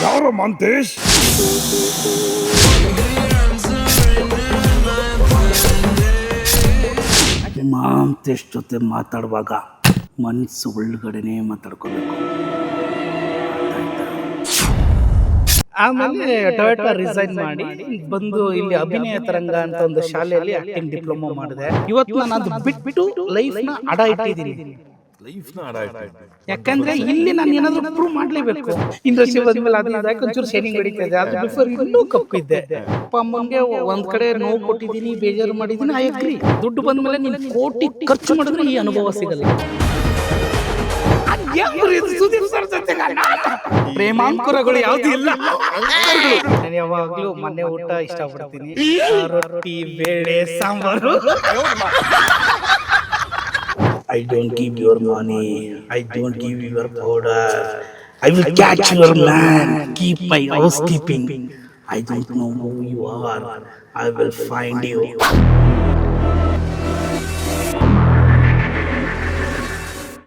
ಯಾರು ಮಂತೇಶ್? ಮಾಂತೇಶ್ ಜೊತೆ ಮಾತಾಡುವಾಗ ಮನಸ್ಸು ಒಳಗಡೆನೆ ಮಾತಾಡ್ಕೋಬೇಕು. ಆಮೇಲೆ ಟೊಯೋಟಾ ರಿಸೈನ್ ಮಾಡಿ ಬಂದು ಇಲ್ಲಿ ಅಭಿನಯ ತರಂಗ ಅಂತ ಒಂದು ಶಾಲೆಯಲ್ಲಿ ಆಕ್ಟಿಂಗ್ ಡಿಪ್ಲೊಮಾ ಮಾಡಿದೆ. ಇವತ್ತು ನಾನು ಅದು ಬಿಟ್ಟು ಲೈಫ್ ನ ಅಡ ಇಟ್ಟಿದ್ದೀನಿ. ಯಾಕಂದ್ರೆ ಇಲ್ಲಿ ನಾನು ಏನಾದ್ರು ಪ್ರೂವ್ ಮಾಡ್ಲೇಬೇಕು. ಇಂಡಸ್ಟ್ರಿ ಬಂದ್ಮೇಲೆ ಅದು ಇದಕ್ಕೆ ಒಂಚೂರು ಶೈನಿಂಗ್ ಹೊಡಿತಿದೆ. ಅದು ಬಿಫೋರ್ ಇನ್ನೂ ಕಪ್ಪಿದ್ದೆ. ಅಪ್ಪ ಅಮ್ಮಂಗೆ ಒಂದ್ ಕಡೆ ನೋವು ಕೊಟ್ಟಿದ್ದೀನಿ, ಬೇಜಾರು ಮಾಡಿದ್ದೀನಿ. I agree. ದುಡ್ಡು ಬಂದ್ಮೇಲೆ ನೀನು ಕೋಟಿ ಖರ್ಚು ಮಾಡಿದ್ರೆ ಈ ಅನುಭವ ಸಿಗಲ್ಲ. ಪ್ರೇಮಾಂಕುರಗಳು ಯಾವ್ದು ಇಲ್ಲ. ನಾನು ಯಾವಾಗ್ಲೂ ಮನೆ ಊಟ ಇಷ್ಟಪಡ್ತೀನಿ. ರೊಟ್ಟಿ, ಬೇಳೆ, sambar. I don't give your money. I don't give your powder. I will catch your man. Keep my housekeeping. I don't know who you are. I will find you.